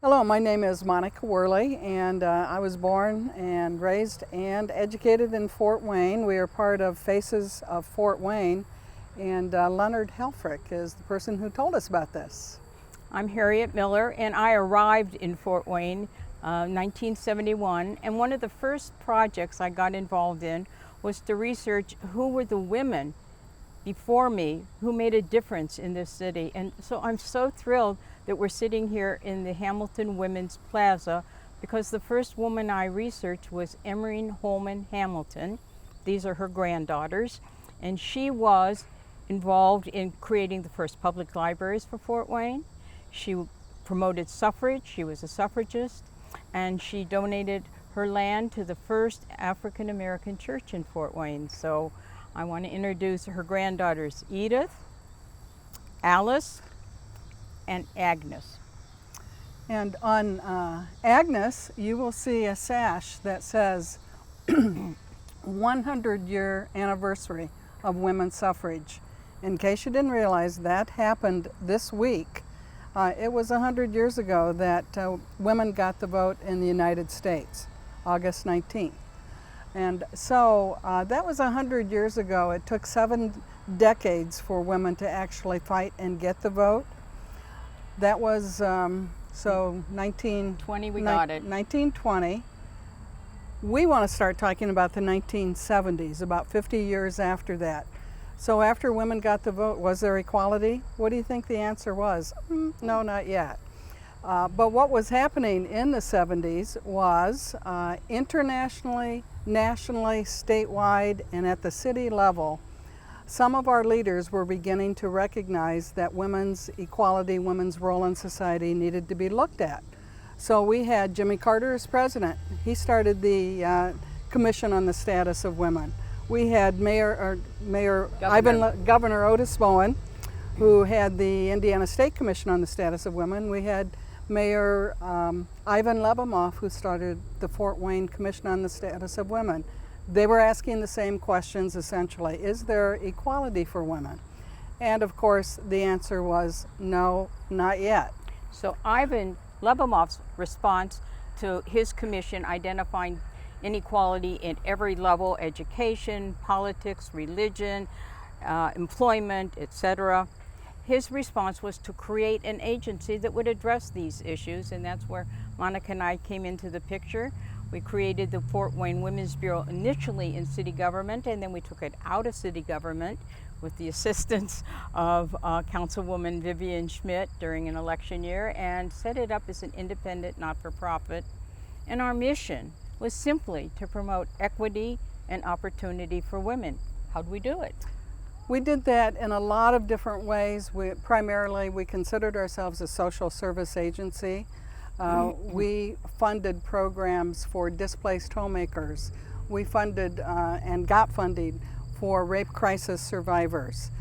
Hello, my name is Monica Worley, and I was born and raised and educated in Fort Wayne. We are part of Faces of Fort Wayne, and Leonard Helfrich is the person who told us about this. I'm Harriet Miller, and I arrived in Fort Wayne 1971, and one of the first projects I got involved in was to research who were the women before me who made a difference in this city. And so I'm so thrilled that we're sitting here in the Hamilton Women's Plaza, because the first woman I researched was Emerine Holman Hamilton. These are her granddaughters, and she was involved in creating the first public libraries for Fort Wayne. She promoted suffrage, she was a suffragist, and she donated her land to the first African American church in Fort Wayne. So I want to introduce her granddaughters, Edith, Alice, and Agnes. And on Agnes, you will see a sash that says 100-year anniversary of women's suffrage. In case you didn't realize, that happened this week. It was 100 years ago that women got the vote in the United States, August 19th. And so that was 100 years ago. It took 7 decades for women to actually fight and get the vote. That was so 1920 we got it. 1920. We want to start talking about the 1970s, about 50 years after that. So after women got the vote, was there equality? What do you think the answer was? No, not yet. But what was happening in the 70s was internationally, nationally, statewide, and at the city level, some of our leaders were beginning to recognize that women's equality, women's role in society needed to be looked at. So we had Jimmy Carter as president. He started the Commission on the Status of Women. We had Governor Otis Bowen, who had the Indiana State Commission on the Status of Women. We had Mayor Ivan Lebemoff, who started the Fort Wayne Commission on the Status of Women. They were asking the same questions essentially. Is there equality for women? And of course, the answer was no, not yet. So Ivan Lebemoff's response to his commission identifying inequality in every level, education, politics, religion, employment, etc. His response was to create an agency that would address these issues, and that's where Monica and I came into the picture. We created the Fort Wayne Women's Bureau initially in city government, and then we took it out of city government with the assistance of Councilwoman Vivian Schmidt during an election year, and set it up as an independent, not-for-profit. And our mission was simply to promote equity and opportunity for women. How'd we do it? We did that in a lot of different ways. Primarily, we considered ourselves a social service agency. We funded programs for displaced homemakers. We funded and got funding for rape crisis survivors.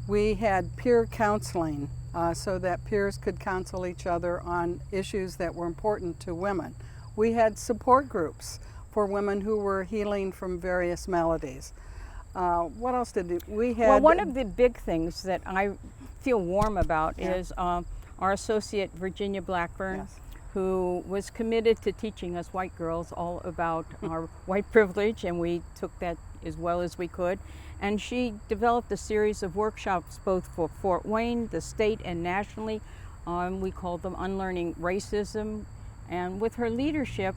We had peer counseling so that peers could counsel each other on issues that were important to women. We had support groups for women who were healing from various maladies. What else did we have? Well, one of the big things that I feel warm about is our associate Virginia Blackburn, Yes. who was committed to teaching us white girls all about our white privilege, and we took that as well as we could. And she developed a series of workshops both for Fort Wayne, the state, and nationally. We called them Unlearning Racism. And with her leadership,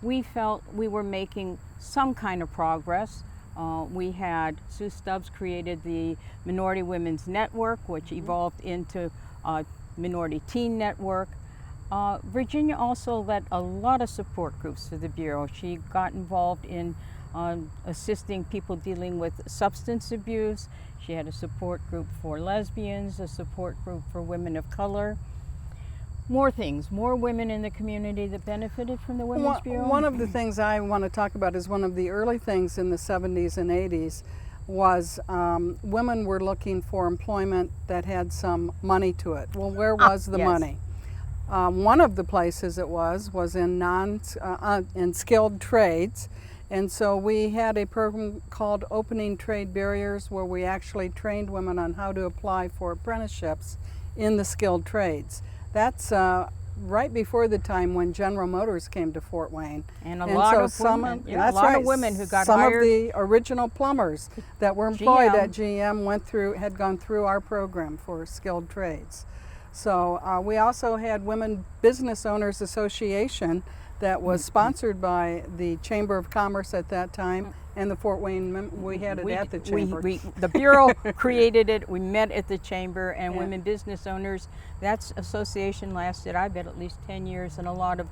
we felt we were making some kind of progress. We had Sue Stubbs created the Minority Women's Network, which evolved into Minority Teen Network. Virginia also led a lot of support groups for the Bureau. She got involved in assisting people dealing with substance abuse. She had a support group for lesbians, a support group for women of color. More things, more women in the community that benefited from the Women's Bureau. One of the things I want to talk about is one of the early things in the 70s and 80s was women were looking for employment that had some money to it. Well, where was the money? One of the places it was in skilled trades, and so we had a program called Opening Trade Barriers, where we actually trained women on how to apply for apprenticeships in the skilled trades. That's right before the time when General Motors came to Fort Wayne. And a lot so of some women, of, yeah, that's a lot right, of women who got some hired. of the original plumbers that were employed GM. at GM had gone through our program for skilled trades. So we also had Women Business Owners Association that was sponsored by the Chamber of Commerce at that time, and the Fort Wayne, we had it at the Chamber. The Bureau created it. We met at the Chamber, and Yeah. Women Business Owners, that association lasted, I bet, at least 10 years, and a lot of,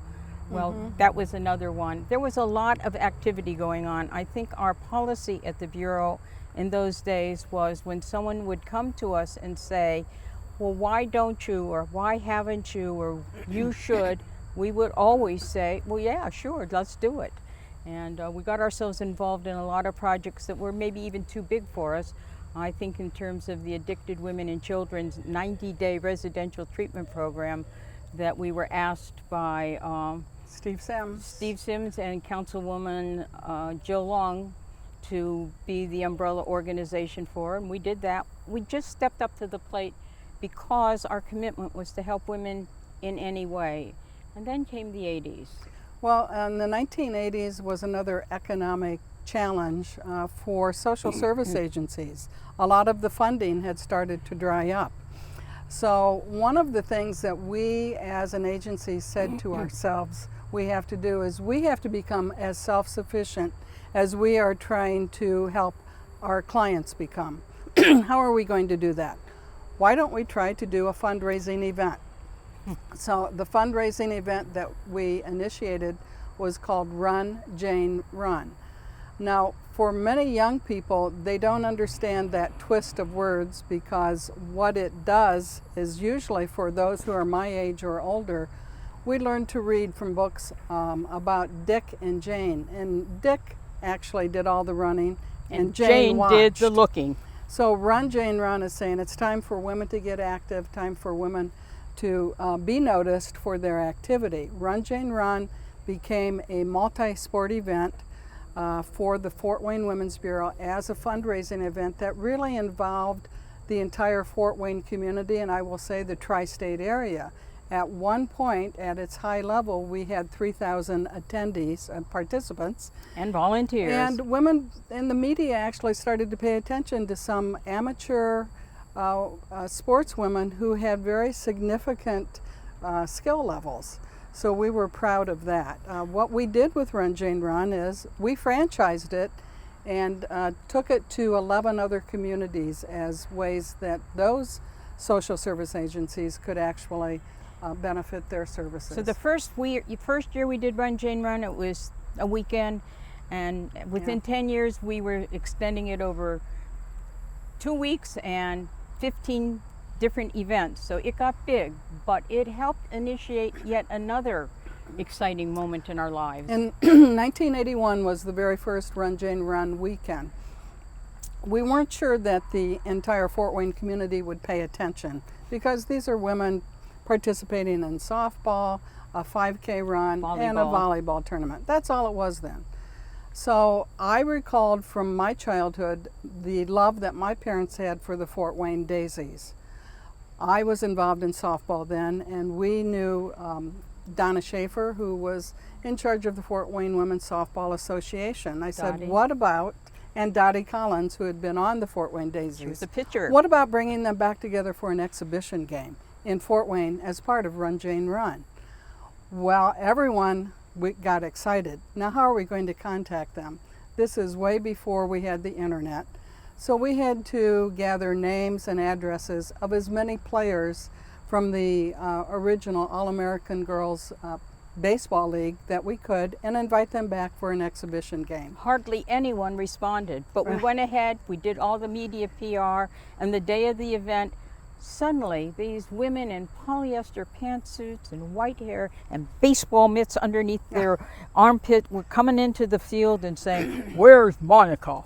well, that was another one. There was a lot of activity going on. I think our policy at the Bureau in those days was when someone would come to us and say, well, why don't you, or why haven't you, or you should, we would always say, well, yeah, sure, let's do it. And we got ourselves involved in a lot of projects that were maybe even too big for us. I think in terms of the Addicted Women and Children's 90-day residential treatment program that we were asked by Steve Sims and Councilwoman Jill Long to be the umbrella organization for, and we did that. We just stepped up to the plate because our commitment was to help women in any way. And then came the 80s. Well, the 1980s was another economic challenge for social service agencies. A lot of the funding had started to dry up. So one of the things that we as an agency said to ourselves we have to do is we have to become as self-sufficient as we are trying to help our clients become. How are we going to do that? Why don't we try to do a fundraising event? So the fundraising event that we initiated was called Run, Jane, Run. Now, for many young people, they don't understand that twist of words because what it does is usually for those who are my age or older, we learn to read from books about Dick and Jane. And Dick actually did all the running and Jane watched. Did the looking. So Run, Jane, Run is saying it's time for women to get active, time for women to be noticed for their activity. Run, Jane, Run became a multi-sport event for the Fort Wayne Women's Bureau as a fundraising event that really involved the entire Fort Wayne community, and I will say the tri-state area. At one point, at its high level, we had 3,000 attendees and participants. And volunteers. And women in the media actually started to pay attention to some amateur sportswomen who had very significant skill levels. So we were proud of that. What we did with Run, Jane, Run is we franchised it and took it to 11 other communities as ways that those social service agencies could actually benefit their services. So the first year we did Run, Jane, Run, it was a weekend, and within 10 years we were extending it over 2 weeks and 15 different events. So it got big, but it helped initiate yet another exciting moment in our lives. And 1981 was the very first Run, Jane, Run weekend. We weren't sure that the entire Fort Wayne community would pay attention because these are women participating in softball, a 5K run, and a volleyball tournament. That's all it was then. So I recalled from my childhood the love that my parents had for the Fort Wayne Daisies. I was involved in softball then, and we knew Donna Schaefer, who was in charge of the Fort Wayne Women's Softball Association. I said, what about, and Dottie Collins, who had been on the Fort Wayne Daisies. She was a pitcher. What about bringing them back together for an exhibition game in Fort Wayne as part of Run, Jane, Run? Well, everyone got excited. Now, how are we going to contact them? This is way before we had the internet. So we had to gather names and addresses of as many players from the original All-American Girls Baseball League that we could and invite them back for an exhibition game. Hardly anyone responded, but we went ahead, we did all the media PR, and the day of the event, suddenly these women in polyester pantsuits and white hair and baseball mitts underneath their armpit were coming into the field and saying, "Where's Monica?"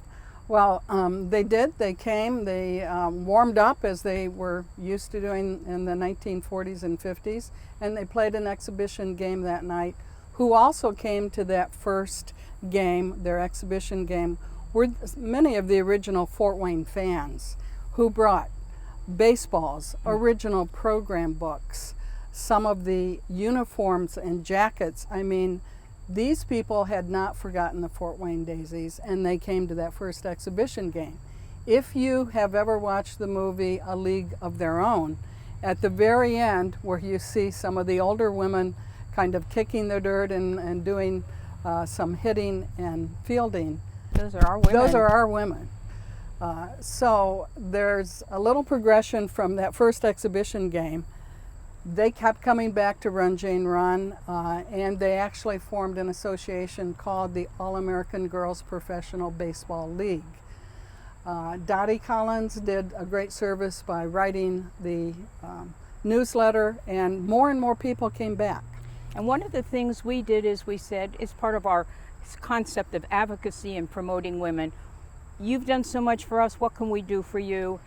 Well, they did. They came. They warmed up as they were used to doing in the 1940s and 50s, and they played an exhibition game that night. Who also came to that first game, their exhibition game, were many of the original Fort Wayne fans who brought baseballs, original program books, some of the uniforms and jackets. I mean, these people had not forgotten the Fort Wayne Daisies, and they came to that first exhibition game. If you have ever watched the movie A League of Their Own, at the very end where you see some of the older women kind of kicking the dirt and doing some hitting and fielding, Those are our women. those are our women. So there's a little progression from that first exhibition game. They kept coming back to Run Jane Run, and they actually formed an association called the All-American Girls Professional Baseball League. Dottie Collins did a great service by writing the newsletter, and more people came back. And one of the things we did is we said, as part of our concept of advocacy and promoting women, you've done so much for us, what can we do for you?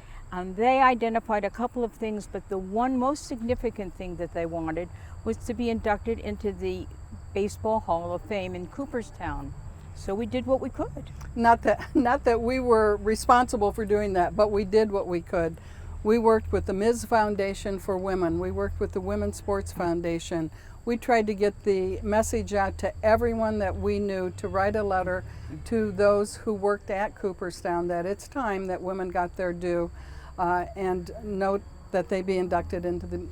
They identified a couple of things, but the one most significant thing that they wanted was to be inducted into the Baseball Hall of Fame in Cooperstown. So we did what we could. Not that we were responsible for doing that, but we did what we could. We worked with the Ms. Foundation for Women. We worked with the Women's Sports Foundation. We tried to get the message out to everyone that we knew to write a letter to those who worked at Cooperstown that it's time that women got their due, and note that they be inducted into the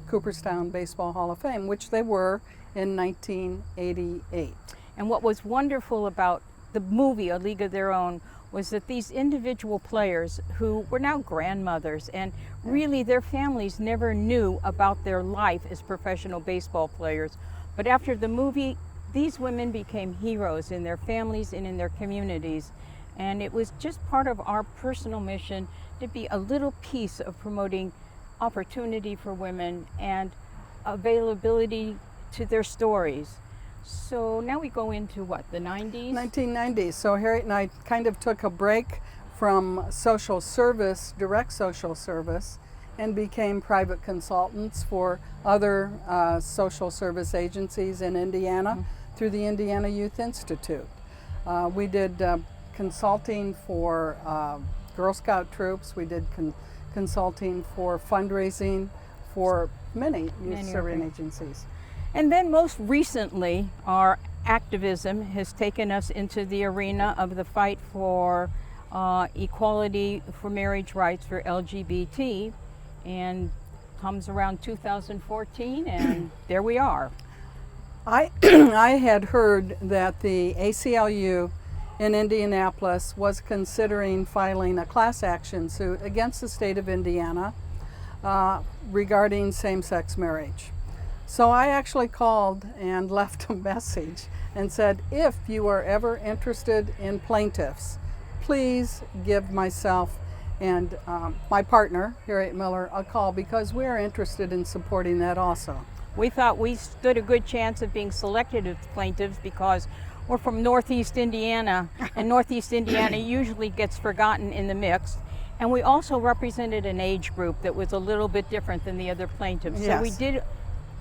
Cooperstown Baseball Hall of Fame, which they were in 1988. And what was wonderful about the movie A League of Their Own was that these individual players who were now grandmothers, and really their families never knew about their life as professional baseball players. But after the movie, these women became heroes in their families and in their communities. And it was just part of our personal mission to be a little piece of promoting opportunity for women and availability to their stories. So now we go into what, the 90s? 1990s. So Harriet and I kind of took a break from social service, direct social service, and became private consultants for other social service agencies in Indiana through the Indiana Youth Institute. We did consulting for Girl Scout troops. We did consulting for fundraising for many youth serving agencies. And then most recently, our activism has taken us into the arena of the fight for equality for marriage rights for LGBT, and comes around 2014, and there we are. I had heard that the ACLU in Indianapolis was considering filing a class action suit against the state of Indiana regarding same-sex marriage. So I actually called and left a message and said, if you are ever interested in plaintiffs, please give myself and my partner, Harriett Miller, a call, because we are interested in supporting that also. We thought we stood a good chance of being selected as plaintiffs because we're from Northeast Indiana, and Northeast Indiana usually gets forgotten in the mix. And we also represented an age group that was a little bit different than the other plaintiffs. Yes. So we did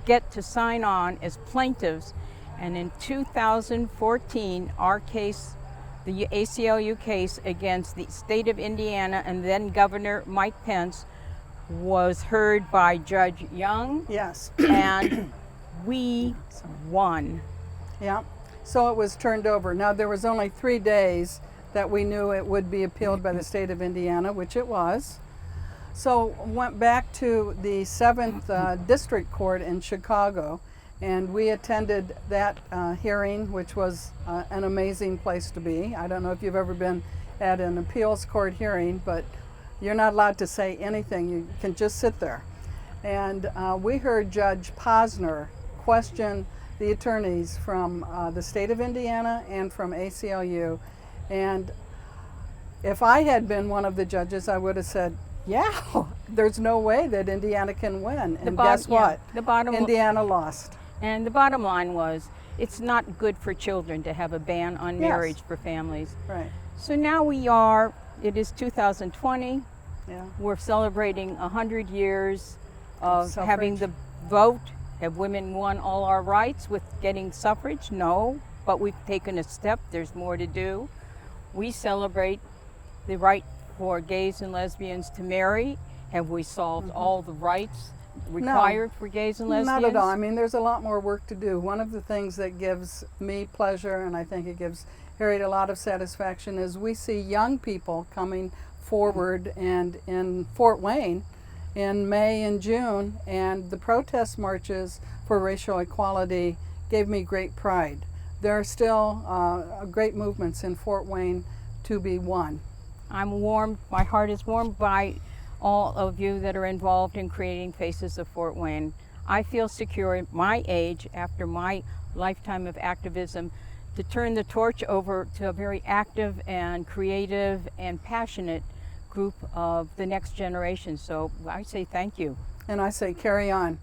get to sign on as plaintiffs, and in 2014 our case, the ACLU case against the state of Indiana and then Governor Mike Pence, was heard by Judge Young. Yes. And we won. Yeah. So it was turned over. Now there was only 3 days that we knew it would be appealed by the state of Indiana, which it was. So went back to the 7th District Court in Chicago, and we attended that hearing, which was an amazing place to be. I don't know if you've ever been at an appeals court hearing, but you're not allowed to say anything. You can just sit there. And we heard Judge Posner question the attorneys from the state of Indiana and from ACLU. And if I had been one of the judges, I would have said, yeah, there's no way that Indiana can win. And guess what? Indiana lost. And the bottom line was, it's not good for children to have a ban on marriage for families. Right. So now it is 2020. Yeah. We're celebrating 100 years of Suffrage. having the vote. Have women won all our rights with getting suffrage? No, but we've taken a step. There's more to do. We celebrate the right for gays and lesbians to marry. Have we solved all the rights required for gays and lesbians? Not at all. I mean, there's a lot more work to do. One of the things that gives me pleasure, and I think it gives Harriet a lot of satisfaction, is we see young people coming forward, and in Fort Wayne in May and June, and the protest marches for racial equality gave me great pride. There are still great movements in Fort Wayne to be won. I'm warmed, my heart is warmed by all of you that are involved in creating Faces of Fort Wayne. I feel secure at my age, after my lifetime of activism, to turn the torch over to a very active and creative and passionate group of the next generation. So I say thank you. And I say carry on.